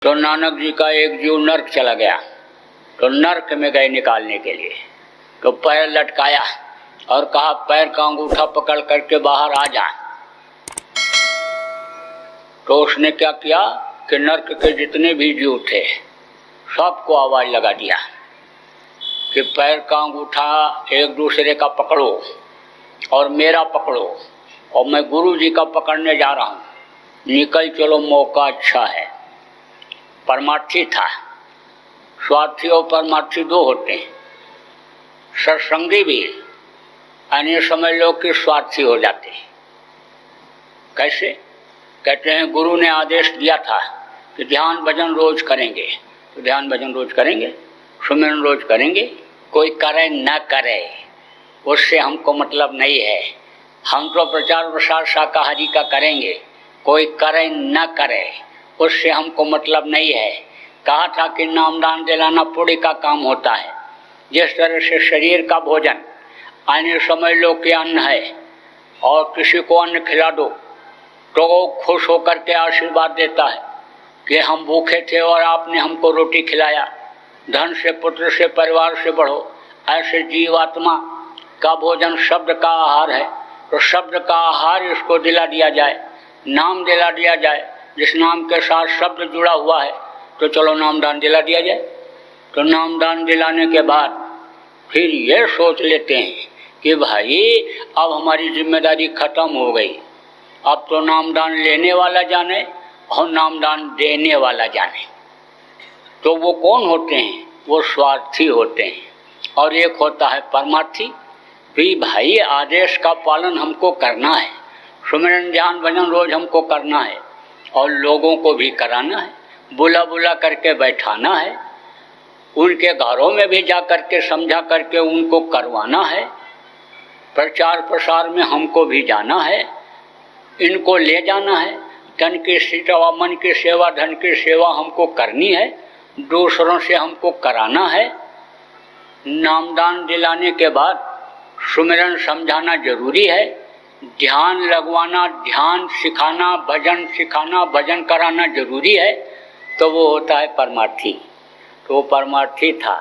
तो नानक जी का एक जीव नर्क चला गया, तो नर्क में गए निकालने के लिए, तो पैर लटकाया और कहा पैर का अंगूठा पकड़ करके बाहर आ जा। तो उसने क्या किया कि नर्क के जितने भी जीव थे सबको आवाज लगा दिया कि पैर का अंगूठा एक दूसरे का पकड़ो और मेरा पकड़ो, और मैं गुरु जी का पकड़ने जा रहा हूँ, निकल चलो, मौका अच्छा है। परमार्थी था। स्वार्थी और परमार्थी दो होते हैं। सत्संगी भी अन्य समझ लो कि स्वार्थी हो जाते हैं। कैसे? कहते हैं गुरु ने आदेश दिया था कि ध्यान भजन रोज करेंगे, तो ध्यान भजन रोज करेंगे, सुमिरन रोज करेंगे, कोई करे न करे उससे हमको मतलब नहीं है। हम तो प्रचार प्रसार शाकाहारी का करेंगे, कोई करे न करे उससे हमको मतलब नहीं है। कहा था कि नामदान दिलाना पुण्य का काम होता है। जिस तरह से शरीर का भोजन अन्य समझ लो कि अन्न है, और किसी को अन्न खिला दो तो वो खुश होकर के आशीर्वाद देता है कि हम भूखे थे और आपने हमको रोटी खिलाया। धन से, पुत्र से, परिवार से बढ़ो। ऐसे जीवात्मा का भोजन शब्द का आहार है, तो शब्द का आहार इसको दिला दिया जाए, नाम दिला दिया जाए। जिस नाम के साथ शब्द जुड़ा हुआ है तो चलो नामदान दिला दिया जाए। तो नामदान दिलाने के बाद फिर ये सोच लेते हैं कि भाई अब हमारी जिम्मेदारी खत्म हो गई, अब तो नामदान लेने वाला जाने और नामदान देने वाला जाने। तो वो कौन होते हैं? वो स्वार्थी होते हैं। और एक होता है परमार्थी। भी भाई आदेश का पालन हमको करना है, सुमिरन ध्यान भजन रोज हमको करना है और लोगों को भी कराना है, बुला बुला करके बैठाना है, उनके घरों में भी जा करके समझा करके उनको करवाना है, प्रचार प्रसार में हमको भी जाना है, इनको ले जाना है। तन की सेवा, मन की सेवा, धन की सेवा हमको करनी है, दूसरों से हमको कराना है। नामदान दिलाने के बाद सुमिरन समझाना जरूरी है, ध्यान लगवाना, ध्यान सिखाना, भजन कराना जरूरी है। तो वो होता है परमार्थी। तो वो परमार्थी था,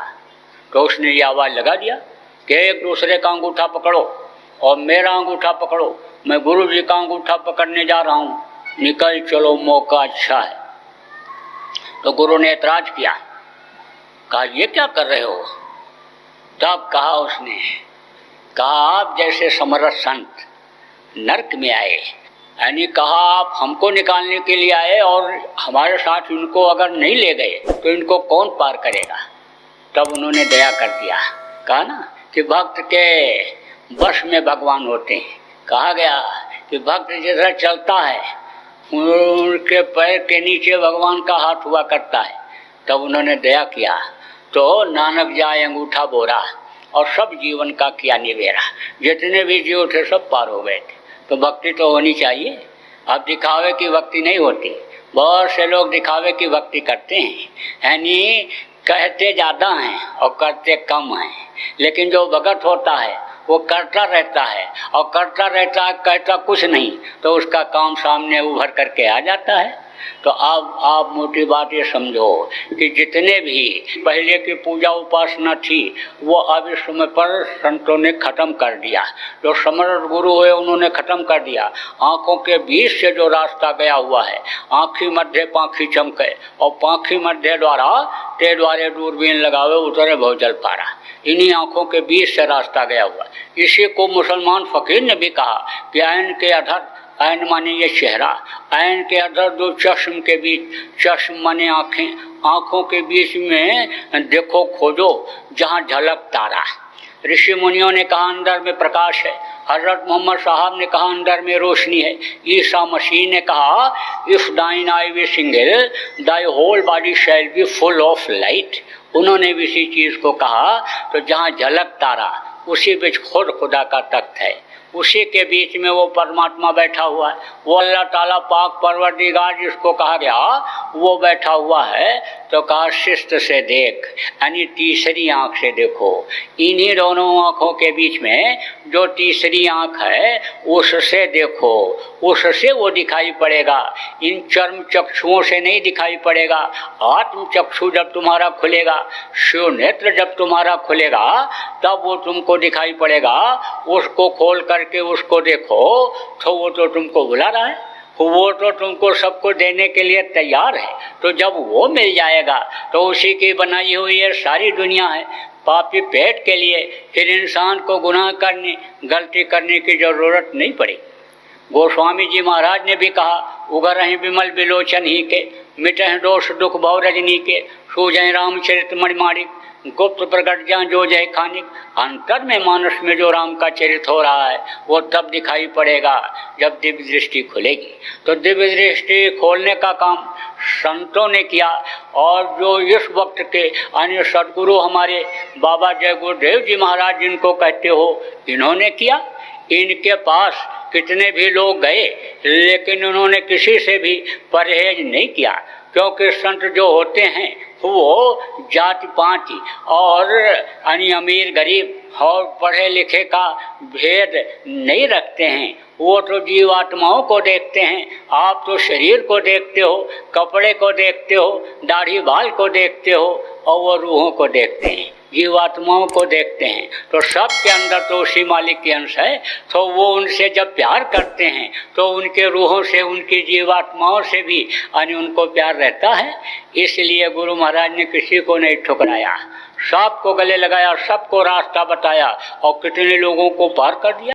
तो उसने ये आवाज़ लगा दिया कि एक दूसरे का अंगूठा पकड़ो और मेरा अंगूठा पकड़ो, मैं गुरु जी का अंगूठा पकड़ने जा रहा हूँ, निकल चलो, मौका अच्छा है। तो गुरु ने ऐतराज किया, कहा ये क्या कर रहे हो? तब कहा उसने, कहा आप जैसे समर्थ संत नर्क में आए, यानी कहा आप हमको निकालने के लिए आए और हमारे साथ इनको अगर नहीं ले गए तो इनको कौन पार करेगा? तब उन्होंने दया कर दिया, कहा ना कि भक्त के वश में भगवान होते हैं। कहा गया कि भक्त जैसा चलता है उनके पैर के नीचे भगवान का हाथ हुआ करता है। तब उन्होंने दया किया, तो नानक जाए अंगूठा बोरा और सब जीवन का किया निवेरा। जितने भी जीव थे सब पार हो गए थे। तो भक्ति तो होनी चाहिए। अब दिखावे की भक्ति नहीं होती। बहुत से लोग दिखावे की भक्ति करते हैं, यानी कहते ज़्यादा हैं और करते कम हैं। लेकिन जो भगत होता है वो करता रहता है और करता रहता है, कहता कुछ नहीं, तो उसका काम सामने उभर करके आ जाता है। तो अब आप मोटी बात ये समझो कि जितने भी पहले की पूजा उपासना थी वो अब इस समय पर संतों ने खत्म कर दिया। जो समर्थ गुरु हुए उन्होंने खत्म कर दिया। आँखों के बीच से जो रास्ता गया हुआ है, आँखी मध्य पाँखी चमके और पाँखी मध्य द्वारा ते द्वारे दूरबीन लगावे उतरे भवजल पारा। इन्हीं आँखों के बीच से रास्ता गया हुआ। इसी को मुसलमान फकीर ने भी कहा कि ऐन के अधर, ऐन माने ये चेहरा, ऐन के अधर दो चश्म के बीच, चश्म माने आँखें, आँखों के बीच में देखो खोजो जहाँ झलक तारा। ऋषि मुनियों ने कहा अंदर में प्रकाश है। हजरत मोहम्मद साहब ने कहा अंदर में रोशनी है। ईसा मसीह ने कहा if thine eye be single thy whole body shall be full of light. उन्होंने भी इसी चीज़ को कहा। तो जहाँ झलक तारा उसी बीच खुद खुदा का तख्त है, उसी के बीच में वो परमात्मा बैठा हुआ है। वो अल्लाह ताला पाक परवरदिगार जिसको कहा गया वो बैठा हुआ है। तो कहा शिस्त से देख, यानी तीसरी आँख से देखो। इन्हीं दोनों आँखों के बीच में जो तीसरी आँख है उससे देखो, उससे वो दिखाई पड़ेगा, इन चर्म चक्षुओं से नहीं दिखाई पड़ेगा। आत्म चक्षु जब तुम्हारा खुलेगा, शिव नेत्र जब तुम्हारा खुलेगा, तब वो तुमको दिखाई पड़ेगा। उसको खोल करके उसको देखो तो वो तो तुमको बुला रहा है, वो तो तुमको सबको देने के लिए तैयार है। तो जब वो मिल जाएगा तो उसी की बनाई हुई ये सारी दुनिया है। पापी पेट के लिए फिर इंसान को गुनाह करने, गलती करने की जरूरत नहीं पड़ी। गोस्वामी जी महाराज ने भी कहा, उगर रही विमल विलोचन ही के, मिटह दोष दुख भव रजनी के, सूझे रामचरित मणिमाणिक, गुप्त प्रकट जहाँ जो जय खानिक। अंतर में मानस में जो राम का चरित्र हो रहा है वो तब दिखाई पड़ेगा जब दिव्य दृष्टि खुलेगी। तो दिव्य दृष्टि खोलने का काम संतों ने किया, और जो इस वक्त के अन्य सदगुरु हमारे बाबा जय गुरुदेव जी महाराज जिनको कहते हो, इन्होंने किया। इनके पास कितने भी लोग गए, लेकिन उन्होंने किसी से भी परहेज नहीं किया, क्योंकि संत जो होते हैं वो जाति पाति और अमीर गरीब और पढ़े लिखे का भेद नहीं रखते हैं। वो तो जीवात्माओं को देखते हैं। आप तो शरीर को देखते हो, कपड़े को देखते हो, दाढ़ी बाल को देखते हो, और वो रूहों को देखते हैं, जीवात्माओं को देखते हैं। तो सबके अंदर तो उसी मालिक की अंश है। तो वो उनसे जब प्यार करते हैं तो उनके रूहों से, उनकी जीवात्माओं से भी उनको प्यार रहता है। इसलिए गुरु महाराज ने किसी को नहीं ठुकराया, सबको गले लगाया, सबको रास्ता बताया, और कितने लोगों को पार कर दिया।